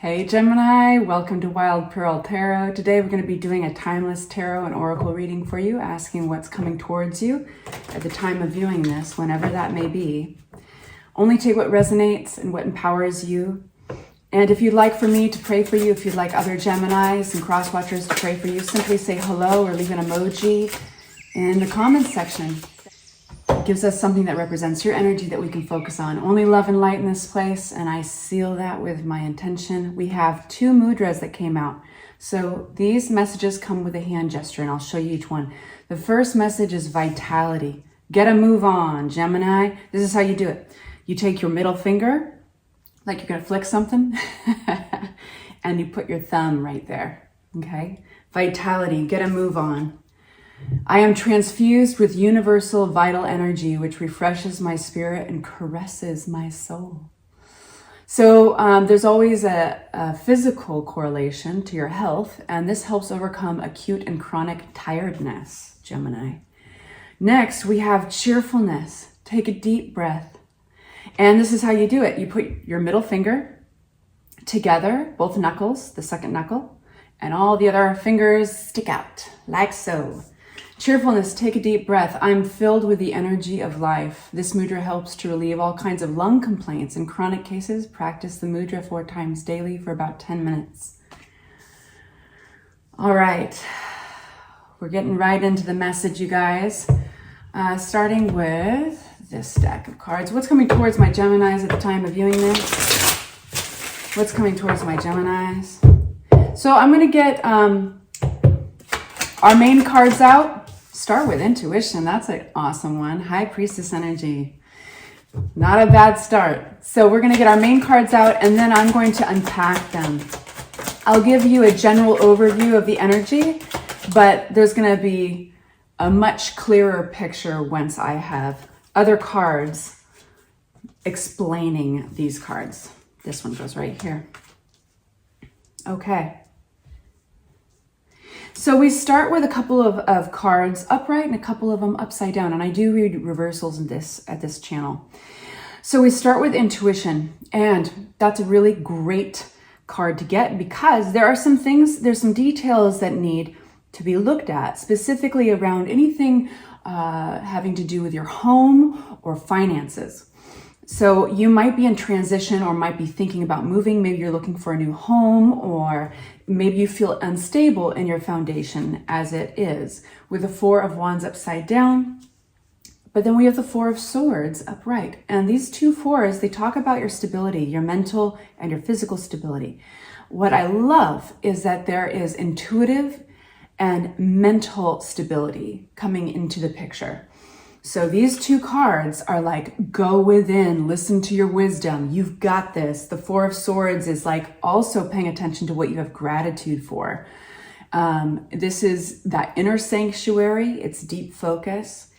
Hey Gemini, welcome to Wild Pearl Tarot. Today we're going to be doing a timeless tarot and oracle reading for you, asking what's coming towards you at the time of viewing this, whenever that may be. Only take what resonates and what empowers you. And if you'd like for me to pray for you, if you'd like other Geminis and cross-watchers to pray for you, simply say hello or leave an emoji in the comments section. It gives us something that represents your energy that we can focus on. Only love and light in this place, and I seal that with my intention. We have 2 mudras that came out. So these messages come with a hand gesture, and I'll show you each one. The first message is vitality. Get a move on, Gemini. This is how you do it. You take your middle finger, like you're gonna flick something, and you put your thumb right there, okay? Vitality, get a move on. I am transfused with universal vital energy, which refreshes my spirit and caresses my soul. So there's always a physical correlation to your health, and this helps overcome acute and chronic tiredness, Gemini. Next, we have cheerfulness. Take a deep breath. And this is how you do it. You put your middle finger together, both knuckles, the second knuckle, and all the other fingers stick out, like so. Cheerfulness, take a deep breath. I'm filled with the energy of life. This mudra helps to relieve all kinds of lung complaints. In chronic cases, practice the mudra 4 times daily for about 10 minutes. All right, we're getting right into the message, you guys. Starting with this deck of cards. What's coming towards my Geminis at the time of viewing this? What's coming towards my Geminis? So I'm going to get our main cards out. Start with intuition. That's an awesome one. High Priestess energy. Not a bad start. So we're going to get our main cards out, and then I'm going to unpack them. I'll give you a general overview of the energy, but there's going to be a much clearer picture once I have other cards explaining these cards. This one goes right here. Okay. So we start with a couple of cards upright and a couple of them upside down. And I do read reversals at this channel. So we start with intuition. And that's a really great card to get because there's some details that need to be looked at, specifically around anything having to do with your home or finances. So you might be in transition or might be thinking about moving. Maybe you're looking for a new home, or maybe you feel unstable in your foundation as it is, with the 4 of Wands upside down. But then we have the 4 of Swords upright. And these 2 4s, they talk about your stability, your mental and your physical stability. What I love is that there is intuitive and mental stability coming into the picture. So these 2 cards are like, go within, listen to your wisdom. You've got this. The 4 of Swords is like also paying attention to what you have gratitude for. This is that inner sanctuary. It's deep focus.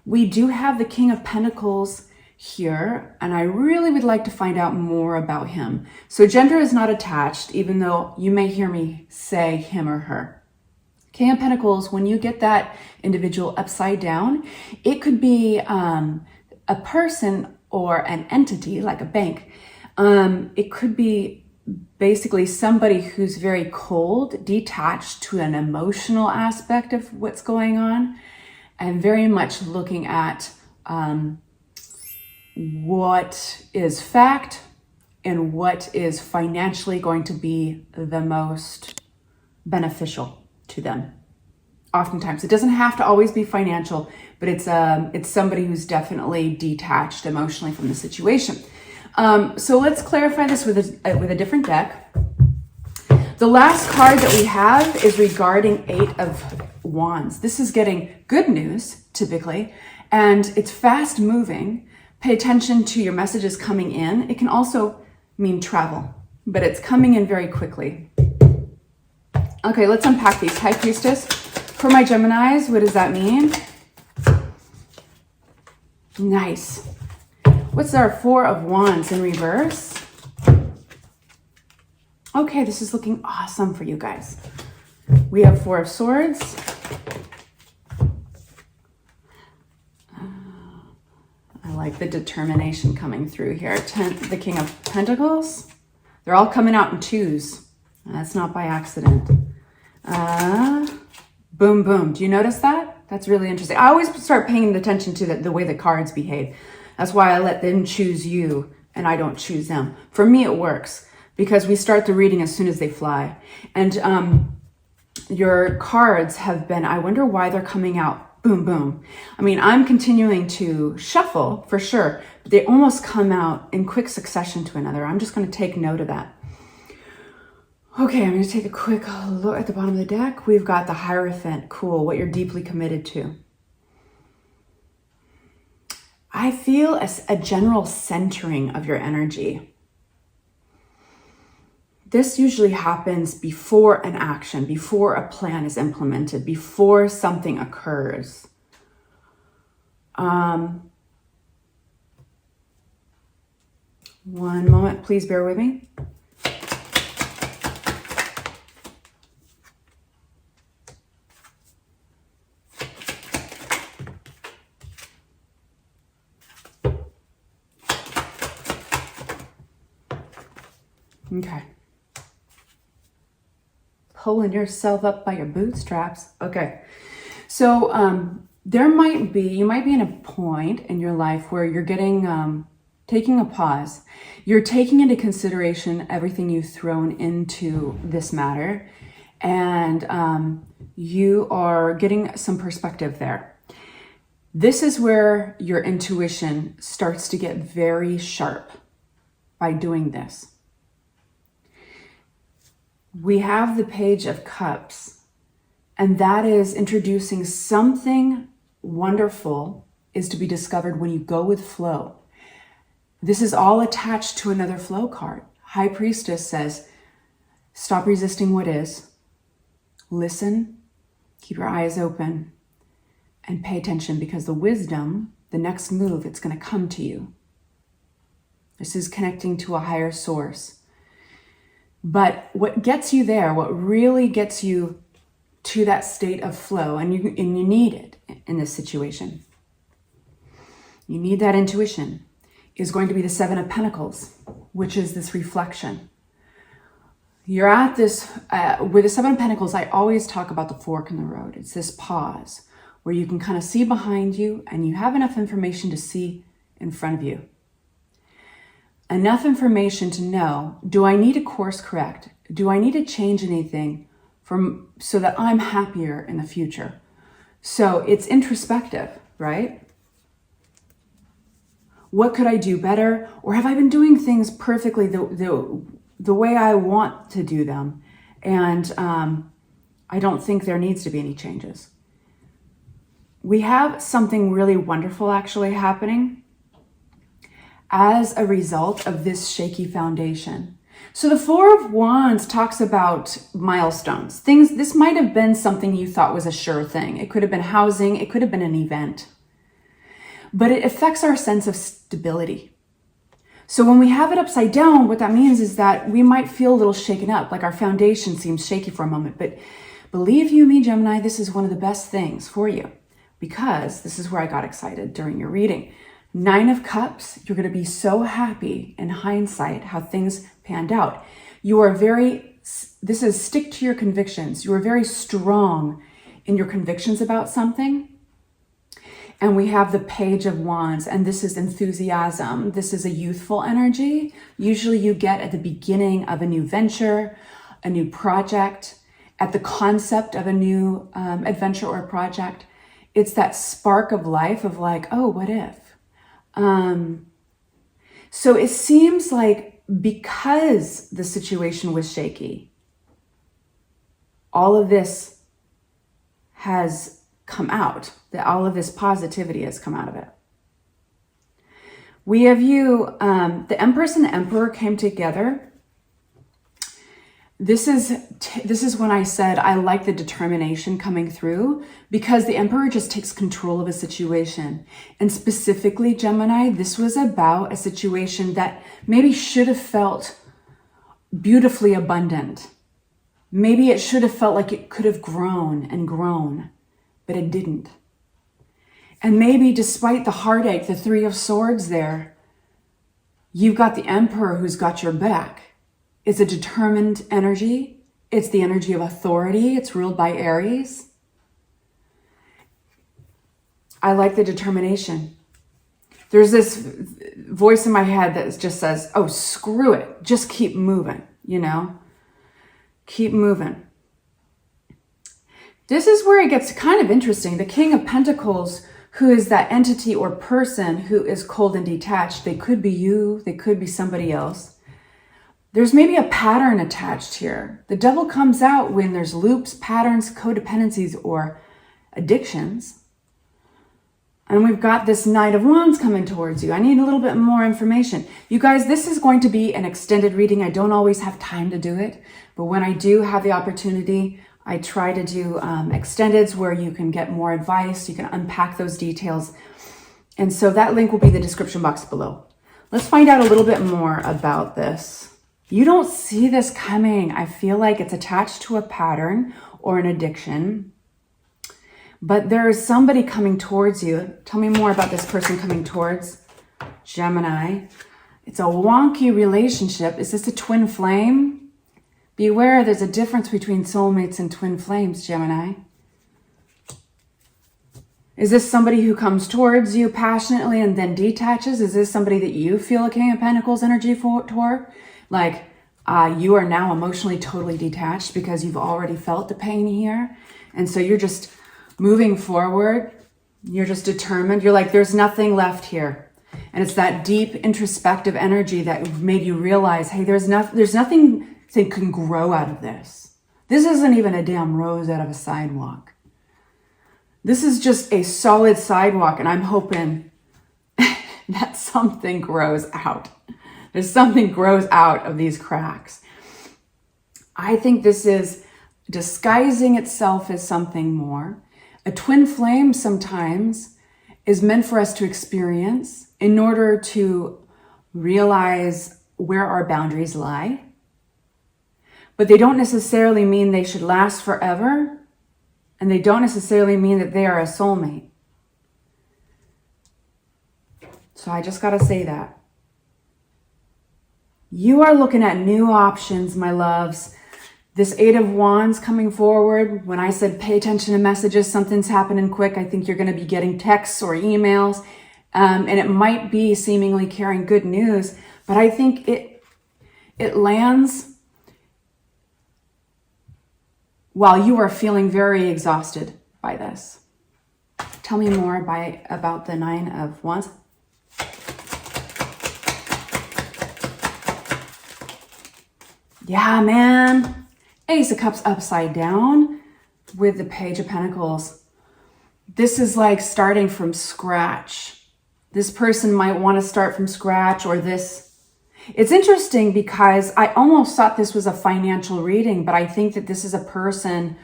We do have the King of Pentacles here, and I really would like to find out more about him. So gender is not attached, even though you may hear me say him or her. King of Pentacles, when you get that individual upside down, it could be a person or an entity like a bank. It could be basically somebody who's very cold, detached to an emotional aspect of what's going on, and very much looking at what is fact and what is financially going to be the most beneficial to them. Oftentimes, it doesn't have to always be financial, but it's somebody who's definitely detached emotionally from the situation. So let's clarify this with a different deck. The last card that we have is regarding 8 of Wands. This is getting good news, typically, and it's fast moving. Pay attention to your messages coming in. It can also mean travel, but it's coming in very quickly. Okay, let's unpack these. High Priestess. For my Geminis, what does that mean? Nice. What's our 4 of Wands in reverse? Okay, this is looking awesome for you guys. We have 4 of Swords. I like the determination coming through here. The King of Pentacles. They're all coming out in twos. That's not by accident. Boom, boom. Do you notice that? That's really interesting. I always start paying attention to the way the cards behave. That's why I let them choose you and I don't choose them. For me, it works because we start the reading as soon as they fly. And your cards have been, I wonder why they're coming out. Boom, boom. I mean, I'm continuing to shuffle for sure, but they almost come out in quick succession to another. I'm just going to take note of that. Okay, I'm going to take a quick look at the bottom of the deck. We've got the Hierophant. Cool, what you're deeply committed to. I feel a general centering of your energy. This usually happens before an action, before a plan is implemented, before something occurs. One moment, please bear with me. Okay. Pulling yourself up by your bootstraps. Okay. So you might be in a point in your life where you're getting, taking a pause. You're taking into consideration everything you've thrown into this matter. And you are getting some perspective there. This is where your intuition starts to get very sharp by doing this. We have the Page of Cups, and that is introducing something wonderful is to be discovered when you go with flow. This is all attached to another flow card. High Priestess says, stop resisting what is, listen, keep your eyes open, and pay attention because the wisdom, the next move, it's going to come to you. This is connecting to a higher source. But what gets you there, what really gets you to that state of flow, and you need it in this situation, you need that intuition, is going to be the Seven of Pentacles, which is this reflection. You're at this, with the Seven of Pentacles, I always talk about the fork in the road. It's this pause where you can kind of see behind you and you have enough information to see in front of you. Enough information to know, do I need to course correct? Do I need to change anything so that I'm happier in the future? So it's introspective, right? What could I do better? Or have I been doing things perfectly the way I want to do them? And I don't think there needs to be any changes. We have something really wonderful actually happening as a result of this shaky foundation. So the Four of Wands talks about milestones. Things, this might have been something you thought was a sure thing. It could have been housing, it could have been an event. But it affects our sense of stability. So when we have it upside down, what that means is that we might feel a little shaken up, like our foundation seems shaky for a moment. But believe you me, Gemini, this is one of the best things for you, because this is where I got excited during your reading. Nine of Cups, you're going to be so happy in hindsight how things panned out. You are this is stick to your convictions. You are very strong in your convictions about something. And we have the Page of Wands, and this is enthusiasm. This is a youthful energy. Usually you get at the beginning of a new venture, a new project, at the concept of a new adventure or project. It's that spark of life of like, oh, what if? So it seems like because the situation was shaky, all of this has come out, that all of this positivity has come out of it. We have you, the Empress and the Emperor came together. This is when I said I like the determination coming through, because the Emperor just takes control of a situation. And specifically, Gemini, this was about a situation that maybe should have felt beautifully abundant. Maybe it should have felt like it could have grown and grown, but it didn't. And maybe despite the heartache, the Three of Swords there, you've got the Emperor who's got your back. It's a determined energy. It's the energy of authority. It's ruled by Aries. I like the determination. There's this voice in my head that just says, oh, screw it. Just keep moving, you know? Keep moving. This is where it gets kind of interesting. The King of Pentacles, who is that entity or person who is cold and detached. They could be you. They could be somebody else. There's maybe a pattern attached here. The devil comes out when there's loops, patterns, codependencies, or addictions. And we've got this Knight of Wands coming towards you. I need a little bit more information. You guys, this is going to be an extended reading. I don't always have time to do it, but when I do have the opportunity, I try to do extendeds where you can get more advice. You can unpack those details. And so that link will be in the description box below. Let's find out a little bit more about this. You don't see this coming. I feel like it's attached to a pattern or an addiction. But there is somebody coming towards you. Tell me more about this person coming towards Gemini. It's a wonky relationship. Is this a twin flame? Beware, there's a difference between soulmates and twin flames, Gemini. Is this somebody who comes towards you passionately and then detaches? Is this somebody that you feel a King of Pentacles energy toward? Like you are now emotionally totally detached because you've already felt the pain here. And so you're just moving forward. You're just determined. You're like, there's nothing left here. And it's that deep introspective energy that made you realize, hey, there's nothing that can grow out of this. This isn't even a damn rose out of a sidewalk. This is just a solid sidewalk. And I'm hoping that something grows out. There's something grows out of these cracks. I think this is disguising itself as something more. A twin flame sometimes is meant for us to experience in order to realize where our boundaries lie. But they don't necessarily mean they should last forever. And they don't necessarily mean that they are a soulmate. So I just got to say that. You are looking at new options, my loves. This Eight of Wands coming forward. When I said pay attention to messages, something's happening quick. I think you're going to be getting texts or emails. And it might be seemingly carrying good news. But I think it lands while you are feeling very exhausted by this. Tell me more about the Nine of Wands. Yeah, man. Ace of Cups upside down with the Page of Pentacles. This is like starting from scratch. This person might want to start from scratch, or this. It's interesting because I almost thought this was a financial reading, but I think that this is a person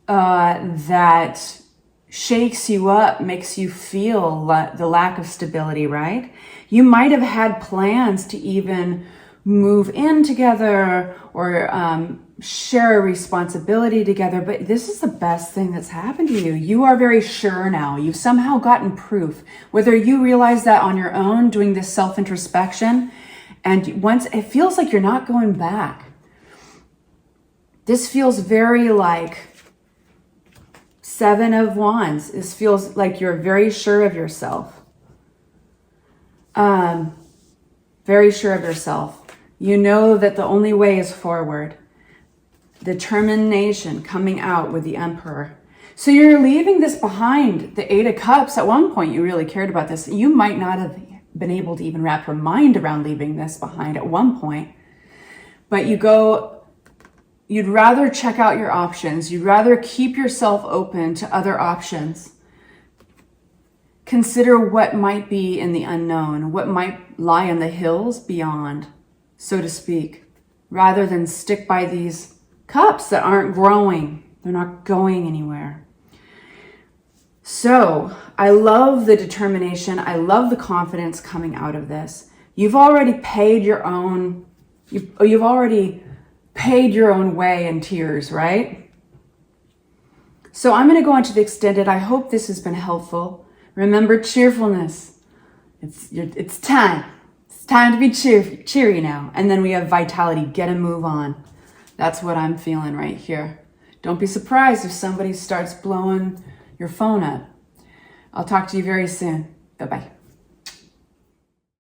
that shakes you up, makes you feel the lack of stability, right? You might have had plans to even move in together or share a responsibility together, but this is the best thing that's happened to you. You are very sure now. You've somehow gotten proof, whether you realize that on your own, doing this self-introspection, and once it feels like you're not going back. This feels very like Seven of Wands. This feels like you're very sure of yourself. Very sure of yourself. You know that the only way is forward. Determination coming out with the Emperor. So you're leaving this behind. The Eight of Cups, at one point you really cared about this. You might not have been able to even wrap your mind around leaving this behind at one point. But you'd rather check out your options. You'd rather keep yourself open to other options. Consider what might be in the unknown, what might lie in the hills beyond, so to speak, rather than stick by these cups that aren't growing. They're not going anywhere. So I love the determination. I love the confidence coming out of this. You've already paid your own, you've already paid your own way in tears, right? So I'm going to go into the extended. I hope this has been helpful. Remember cheerfulness. It's time. It's time to be cheery now. And then we have vitality, get a move on. That's what I'm feeling right here. Don't be surprised if somebody starts blowing your phone up. I'll talk to you very soon. Bye-bye.